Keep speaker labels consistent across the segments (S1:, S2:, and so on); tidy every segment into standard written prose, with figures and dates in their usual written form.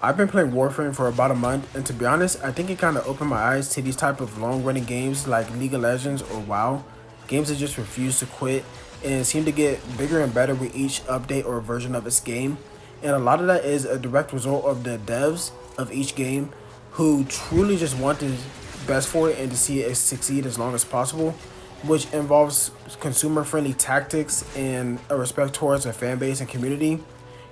S1: I've been playing Warframe for about a month, and to be honest, I think it kind of opened my eyes to these type of long-running games like League of Legends or WoW. Games that just refuse to quit and seem to get bigger and better with each update or version of its game. And a lot of that is a direct result of the devs of each game who truly just want the best for it and to see it succeed as long as possible, which involves consumer-friendly tactics and a respect towards the fan base and community.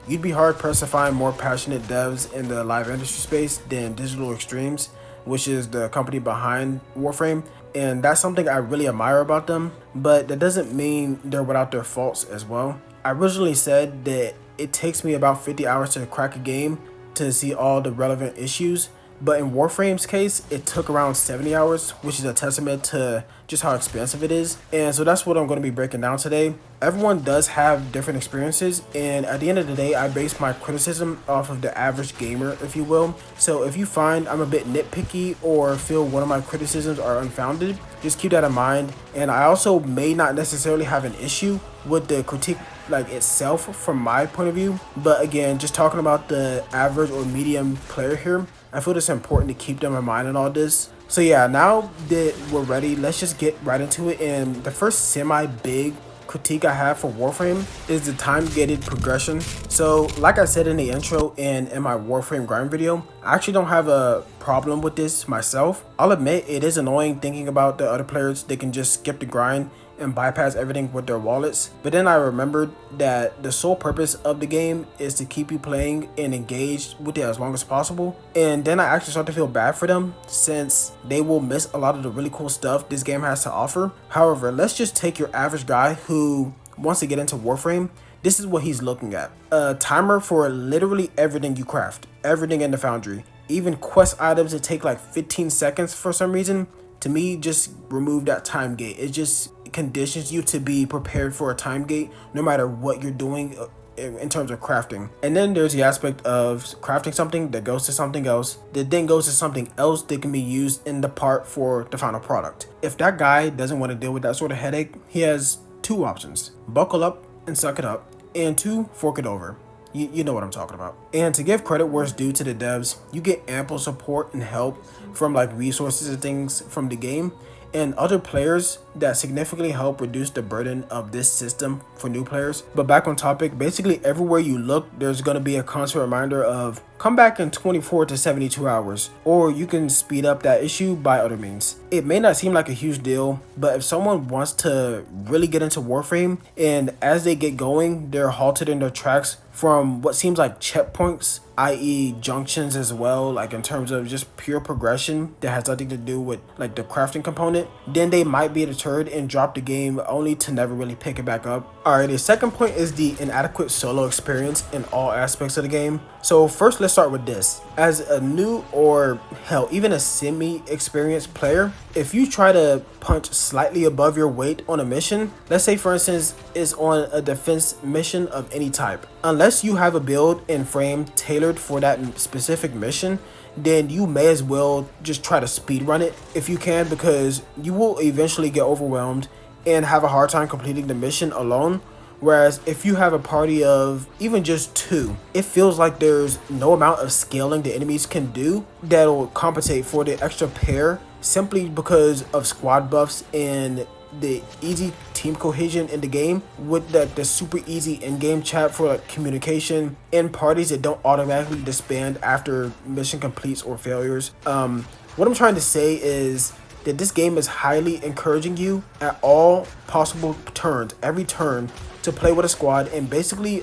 S1: You'd be hard pressed to find more passionate devs in the live industry space than Digital Extremes, which is the company behind Warframe. And that's something I really admire about them, but that doesn't mean they're without their faults as well. I originally said that it takes me about 50 hours to crack a game to see all the relevant issues, but in Warframe's case, it took around 70 hours, which is a testament to just how expensive it is. And so that's what I'm going to be breaking down today. Everyone does have different experiences, and at the end of the day, I base my criticism off of the average gamer, if you will. So if you find I'm a bit nitpicky or feel one of my criticisms are unfounded, just keep that in mind. And I also may not necessarily have an issue with the critique like itself from my point of view, but again, just talking about the average or medium player here, I feel it's important to keep them in mind in all this. So yeah, now that we're ready, let's just get right into it. And the first semi-big critique I have for Warframe is the time-gated progression. So like I said in the intro and in my Warframe grind video, I actually don't have a problem with this myself. I'll admit it is annoying thinking about the other players. They can just skip the grind and bypass everything with their wallets. But then I remembered that the sole purpose of the game is to keep you playing and engaged with it as long as possible. And then I actually start to feel bad for them since they will miss a lot of the really cool stuff this game has to offer. However, let's just take your average guy who wants to get into Warframe. This is what he's looking at. A timer for literally everything you craft, everything in the foundry. Even quest items that take like 15 seconds for some reason. To me, just remove that time gate. It just conditions you to be prepared for a time gate no matter what you're doing in terms of crafting. And then there's the aspect of crafting something that goes to something else that then goes to something else that can be used in the part for the final product. If that guy doesn't want to deal with that sort of headache, he has two options: buckle up and suck it up, and two, fork it over. You know what I'm talking about. And to give credit where it's due to the devs, you get ample support and help from like resources and things from the game and other players that significantly help reduce the burden of this system for new players. But back on topic, basically everywhere you look, there's going to be a constant reminder of come back in 24 to 72 hours, or you can speed up that issue by other means. It may not seem like a huge deal, but if someone wants to really get into Warframe and as they get going, they're halted in their tracks from what seems like checkpoints, i.e. junctions as well, like in terms of just pure progression that has nothing to do with like the crafting component, then they might be deterred and drop the game only to never really pick it back up. Alright, the second point is the inadequate solo experience in all aspects of the game. So first, let's start with this. As a new or hell, even a semi-experienced player, if you try to punch slightly above your weight on a mission, let's say for instance it's on a defense mission of any type, unless you have a build and frame tailored for that specific mission, then you may as well just try to speed run it if you can, because you will eventually get overwhelmed and have a hard time completing the mission alone. Whereas if you have a party of even just two, it feels like there's no amount of scaling the enemies can do that'll compensate for the extra pair simply because of squad buffs and the easy team cohesion in the game with the super easy in-game chat for like communication in parties that don't automatically disband after mission completes or failures. What I'm trying to say is that this game is highly encouraging you at all possible turns, every turn, to play with a squad, and basically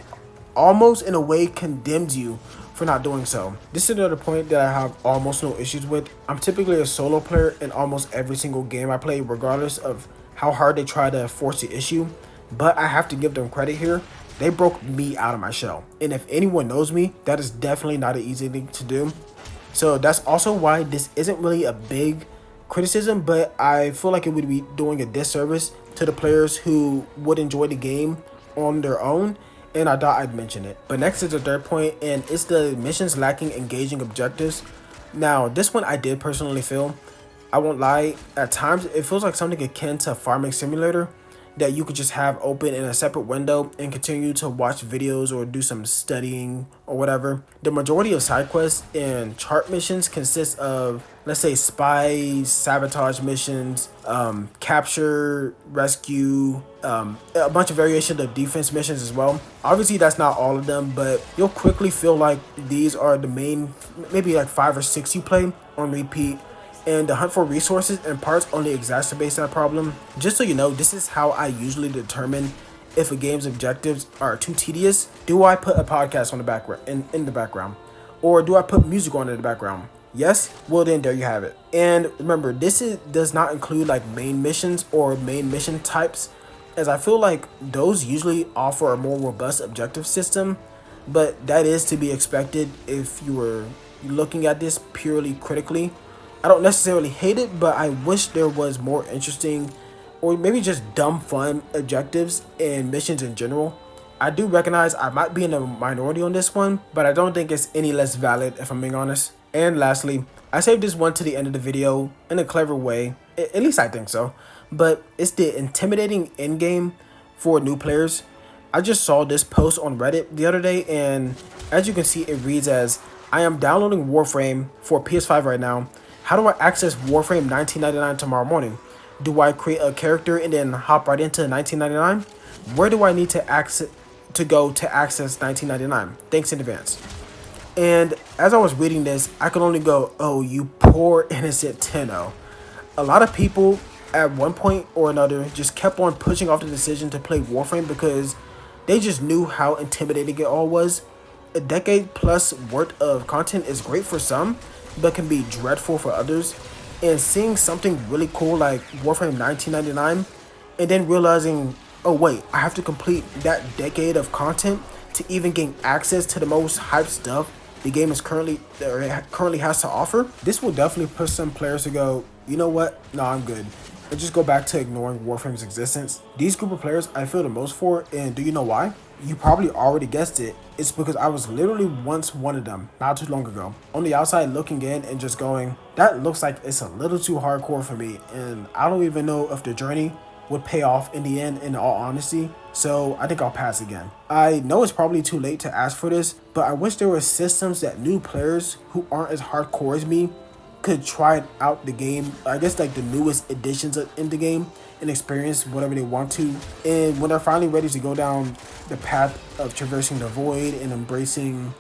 S1: almost in a way condemns you for not doing so. This is another point that I have almost no issues with. I'm typically a solo player in almost every single game I play, regardless of how hard they try to force the issue, but I have to give them credit here. They broke me out of my shell, and if anyone knows me, that is definitely not an easy thing to do. So that's also why this isn't really a big criticism, but I feel like it would be doing a disservice to the players who would enjoy the game on their own, and I thought I'd mention it. But next is the third point, and it's the missions lacking engaging objectives. Now this one I did personally feel, I won't lie, at times it feels like something akin to Farming Simulator. that you could just have open in a separate window and continue to watch videos or do some studying or whatever. The majority of side quests and chart missions consist of, let's say, spy, sabotage missions, capture, rescue, a bunch of variations of defense missions as well. Obviously, that's not all of them, but you'll quickly feel like these are the main, maybe like 5 or 6 you play on repeat. And the hunt for resources and parts only exacerbates that problem. Just so you know, this is how I usually determine if a game's objectives are too tedious. Do I put a podcast on the background in the background? Or do I put music on in the background? Yes? Well then there you have it. And remember, does not include like main missions or main mission types, as I feel like those usually offer a more robust objective system, but that is to be expected if you were looking at this purely critically. I don't necessarily hate it, but I wish there was more interesting or maybe just dumb fun objectives and missions in general. I do recognize I might be in a minority on this one, but I don't think it's any less valid if I'm being honest. And lastly, I saved this one to the end of the video in a clever way, at least I think so, but it's the intimidating endgame for new players. I just saw this post on Reddit the other day, and as you can see, it reads as, I am downloading Warframe for PS5 right now. How do I access Warframe 1999 tomorrow morning? Do I create a character and then hop right into 1999? Where do I need to go to access 1999? Thanks in advance. And as I was reading this, I could only go, oh, you poor innocent Tenno. A lot of people at one point or another just kept on pushing off the decision to play Warframe because they just knew how intimidating it all was. A decade plus worth of content is great for some, but can be dreadful for others. And seeing something really cool like Warframe 1999 and then realizing, oh wait, I have to complete that decade of content to even gain access to the most hyped stuff the game is currently has to offer. This will definitely push some players to go, you know what, no, I'm good, and just go back to ignoring Warframe's existence. These group of players I feel the most for, and do you know why? You probably already guessed it. It's because I was literally once one of them not too long ago, on the outside looking in and just going, that looks like it's a little too hardcore for me, and I don't even know if the journey would pay off in the end, in all honesty. So I think I'll pass again. I know it's probably too late to ask for this, but I wish there were systems that new players who aren't as hardcore as me could try out the game. I guess like the newest additions in the game and experience whatever they want to. And when they're finally ready to go down the path of traversing the void and embracing,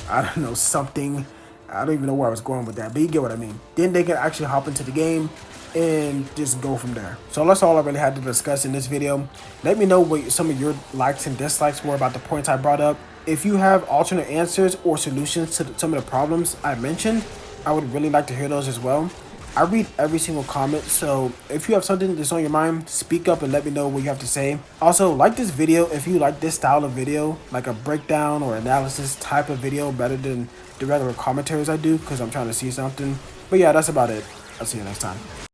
S1: I don't know, something. I don't even know where I was going with that, but you get what I mean. Then they can actually hop into the game and just go from there. So that's all I really had to discuss in this video. Let me know what some of your likes and dislikes were about the points I brought up. If you have alternate answers or solutions to some of the problems I mentioned, I would really like to hear those as well. I read every single comment, so if you have something that's on your mind, speak up and let me know what you have to say. Also, like this video if you like this style of video, like a breakdown or analysis type of video better than the regular commentaries I do, because I'm trying to see something. But yeah, that's about it. I'll see you next time.